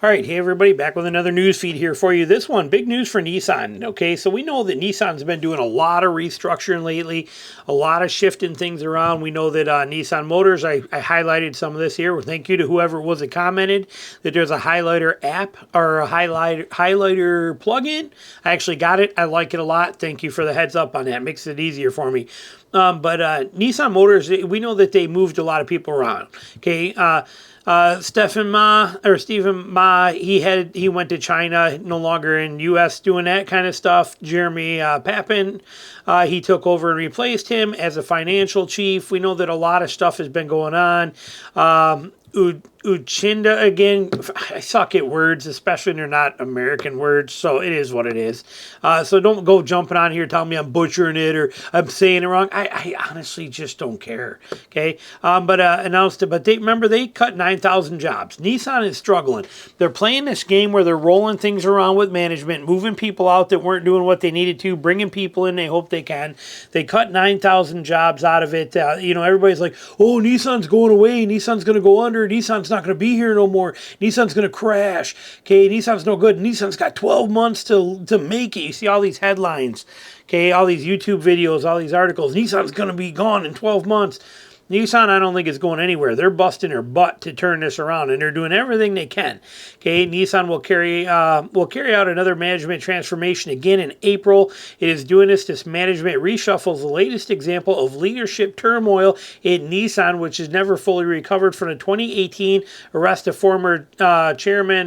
All right, hey everybody, back with another news feed here for you. This one, big news for Nissan. Okay, so we know that Nissan's been doing a lot of restructuring lately, a lot of shifting things around. We know that Nissan Motors, I highlighted some of this here. Well, thank you to whoever it was that commented that there's a highlighter app or a highlighter plugin. I actually got it. I like it a lot. Thank you for the heads up on that. Makes it easier for me. But Nissan Motors, we know that they moved a lot of people around. Okay, Stephen Ma, he went to China, no longer in U.S. doing that kind of stuff. Jeremy Papin, he took over and replaced him as a financial chief. We know that a lot of stuff has been going on. Uchinda, again, I suck at words, especially when they're not American words, so it is what it is. So don't go jumping on here telling me I'm butchering it or I'm saying it wrong. I honestly just don't care, okay? Announced it, but remember, they cut 9,000 jobs. Nissan is struggling. They're playing this game where they're rolling things around with management, moving people out that weren't doing what they needed to, bringing people in they hope they can. They cut 9,000 jobs out of it. Everybody's like, oh, Nissan's going away. Nissan's going to go under. Nissan's not going to be here no more. Nissan's going to crash. Okay, Nissan's no good. Nissan's got 12 months to make it. You see all these headlines, okay, all these YouTube videos, all these articles. Nissan's going to be gone in 12 months. Nissan, I don't think is going anywhere. They're busting their butt to turn this around, and they're doing everything they can. Okay, Nissan will carry out another management transformation again in April. It is doing this management reshuffle is the latest example of leadership turmoil in Nissan, which has never fully recovered from the 2018 arrest of former chairman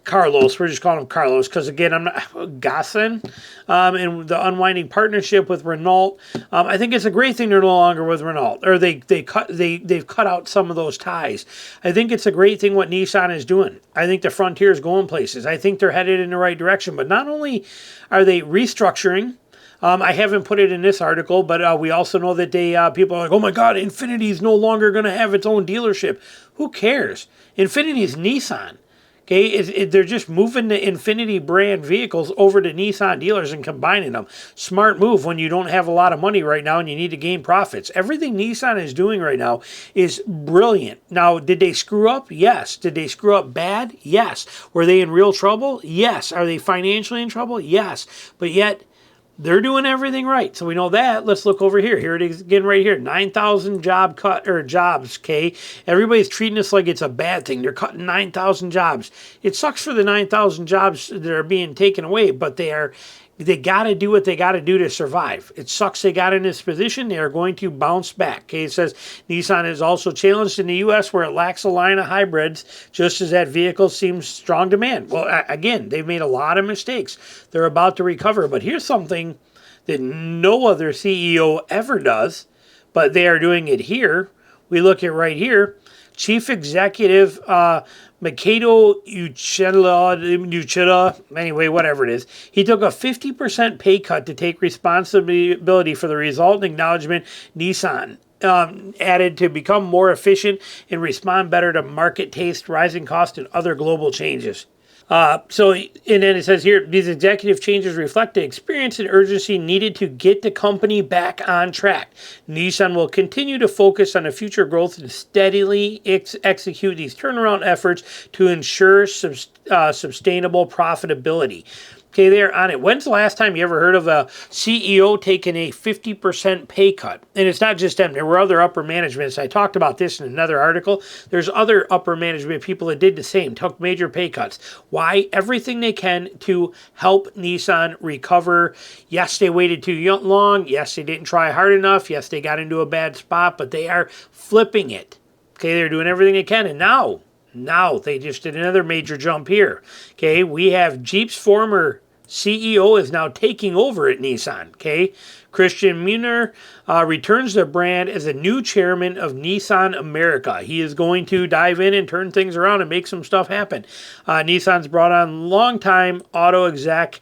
Carlos. We're just calling him Carlos because, again, I'm not Gasson, and the unwinding partnership with Renault. I think it's a great thing they're no longer with Renault, or they've cut out some of those ties. I think it's a great thing what Nissan is doing. I think the Frontier is going places. I think they're headed in the right direction. But not only are they restructuring. I haven't put it in this article, but we also know that people are like, oh my God, Infiniti is no longer going to have its own dealership. Who cares? Infiniti is Nissan. Okay, they're just moving the Infiniti brand vehicles over to Nissan dealers and combining them. Smart move when you don't have a lot of money right now and you need to gain profits. Everything Nissan is doing right now is brilliant. Now, did they screw up? Yes. Did they screw up bad? Yes. Were they in real trouble? Yes. Are they financially in trouble? Yes. But yet, they're doing everything right. So we know that. Let's look over here. Here it is again right here. 9,000 jobs, okay? Everybody's treating this like it's a bad thing. They're cutting 9,000 jobs. It sucks for the 9,000 jobs that are being taken away, but they got to do what they got to do to survive. It sucks they got in this position. They are going to bounce back. Okay, it says Nissan is also challenged in the U.S. where it lacks a line of hybrids, just as that vehicle seems strong demand. Well, again, they've made a lot of mistakes. They're about to recover. But here's something that no other CEO ever does, but they are doing it here. We look at right here. Chief Executive Makoto Uchida, anyway, whatever it is, he took a 50% pay cut to take responsibility for the resulting acknowledgement Nissan added to become more efficient and respond better to market taste, rising costs, and other global changes. And then it says here, these executive changes reflect the experience and urgency needed to get the company back on track. Nissan will continue to focus on the future growth and steadily execute these turnaround efforts to ensure sustainable profitability. Okay, they're on it. When's the last time you ever heard of a CEO taking a 50% pay cut? And it's not just them. There were other upper managements. I talked about this in another article. There's other upper management people that did the same, took major pay cuts. Why? Everything they can to help Nissan recover. Yes, they waited too long. Yes, they didn't try hard enough. Yes, they got into a bad spot, but they are flipping it. Okay, they're doing everything they can. And now they just did another major jump here. Okay, we have Jeep's former CEO is now taking over at Nissan, okay? Christian Muner returns the brand as a new chairman of Nissan America. He is going to dive in and turn things around and make some stuff happen. Nissan's brought on longtime auto exec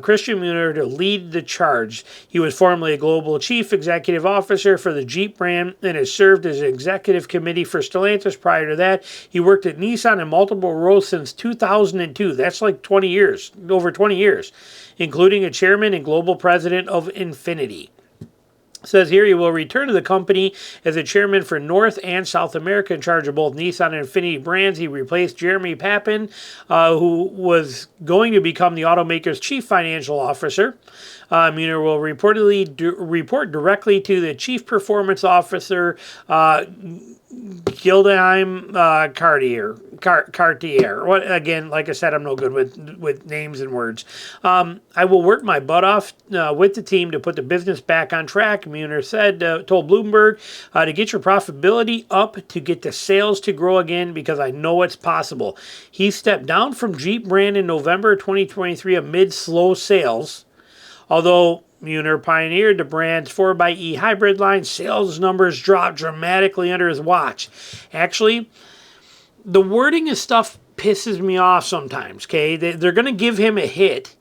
Christian Muner to lead the charge. He was formerly a global chief executive officer for the Jeep brand and has served as executive committee for Stellantis prior to that. He worked at Nissan in multiple roles since 2002. That's like 20 years, over 20 years, including a chairman and global president of Infiniti. Says here he will return to the company as a chairman for North and South America in charge of both Nissan and Infiniti brands. He replaced Jeremy Papin, who was going to become the automaker's chief financial officer. Mueller will reportedly report directly to the chief performance officer, Gildenheim Cartier. What again? Like I said, I'm no good with names and words. I will work my butt off with the team to put the business back on track. Mueller said, told Bloomberg, to get your profitability up, to get the sales to grow again, because I know it's possible. He stepped down from Jeep brand in November 2023 amid slow sales. Although Mueller pioneered the brand's 4xe hybrid line, sales numbers dropped dramatically under his watch. Actually, the wording of stuff pisses me off sometimes, okay? They're going to give him a hit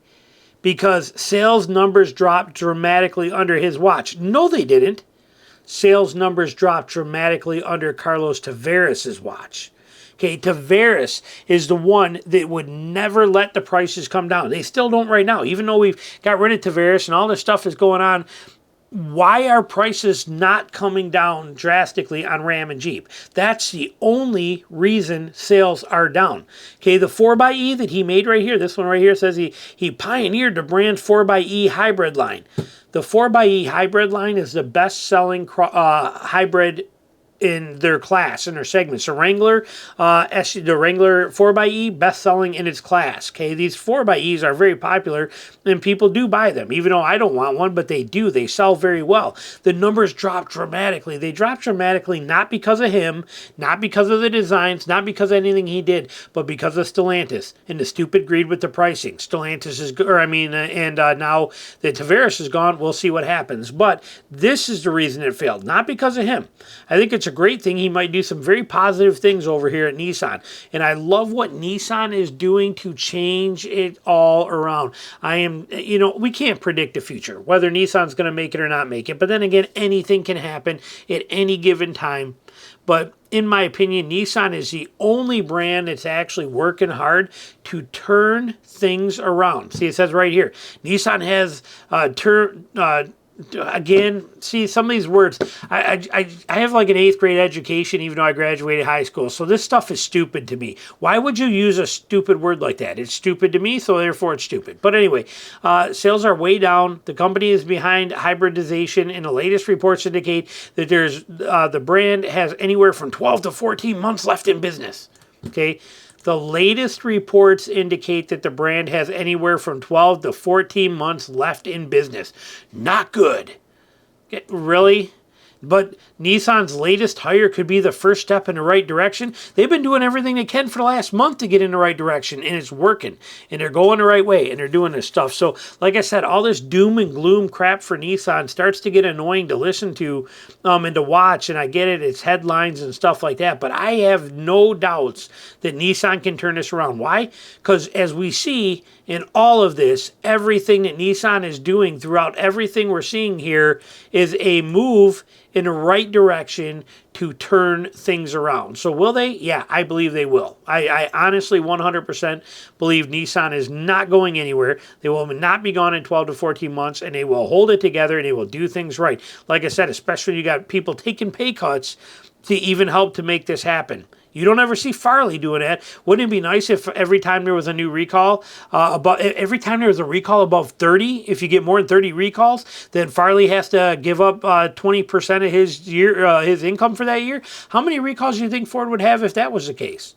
because sales numbers dropped dramatically under his watch. No, they didn't. Sales numbers dropped dramatically under Carlos Tavares' watch. Okay, Tavares is the one that would never let the prices come down. They still don't right now. Even though we've got rid of Tavares and all this stuff is going on, why are prices not coming down drastically on Ram and Jeep? That's the only reason sales are down. Okay, the 4xe that he made right here, this one right here says he pioneered the brand's 4xe hybrid line. The 4xe hybrid line is the best-selling hybrid in their class, in their segments. The Wrangler, the Wrangler 4xe, best-selling in its class. Okay, these 4xes are very popular, and people do buy them, even though I don't want one, but they do. They sell very well. The numbers drop dramatically. They drop dramatically not because of him, not because of the designs, not because of anything he did, but because of Stellantis and the stupid greed with the pricing. Stellantis is, now that Tavares is gone, we'll see what happens. But this is the reason it failed, not because of him. I think it's a great thing. He might do some very positive things over here at Nissan. And I love what Nissan is doing to change it all around. We can't predict the future, whether Nissan's going to make it or not make it. But then again, anything can happen at any given time. But in my opinion, Nissan is the only brand that's actually working hard to turn things around. See, it says right here, Nissan has again, see, some of these words, I have like an 8th grade education, even though I graduated high school. So this stuff is stupid to me. Why would you use a stupid word like that? It's stupid to me, so therefore it's stupid. But anyway, sales are way down. The company is behind hybridization, and the latest reports indicate that the brand has anywhere from 12 to 14 months left in business. Okay. The latest reports indicate that the brand has anywhere from 12 to 14 months left in business. Not good. Really? But Nissan's latest hire could be the first step in the right direction. They've been doing everything they can for the last month to get in the right direction, and it's working. And they're going the right way, and they're doing this stuff. So, like I said, all this doom and gloom crap for Nissan starts to get annoying to listen to and to watch. And I get it, it's headlines and stuff like that. But I have no doubts that Nissan can turn this around. Why? Because as we see in all of this, everything that Nissan is doing throughout everything we're seeing here is a move in the right direction to turn things around. So will they? Yeah, I believe they will. I honestly 100% believe Nissan is not going anywhere. They will not be gone in 12 to 14 months, and they will hold it together, and they will do things right. Like I said, especially when you got people taking pay cuts to even help to make this happen. You don't ever see Farley doing that. Wouldn't it be nice if every time there was a new recall, every time there was a recall above 30, if you get more than 30 recalls, then Farley has to give up 20% of his income for that year? How many recalls do you think Ford would have if that was the case?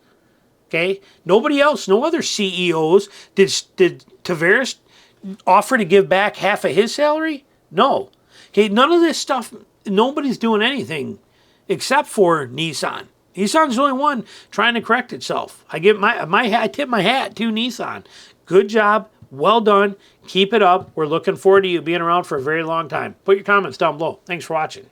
Okay, nobody else, no other CEOs. Did Tavares offer to give back half of his salary? No. Okay, none of this stuff. Nobody's doing anything except for Nissan. Nissan's the only one trying to correct itself. I tip my hat to Nissan. Good job. Well done. Keep it up. We're looking forward to you being around for a very long time. Put your comments down below. Thanks for watching.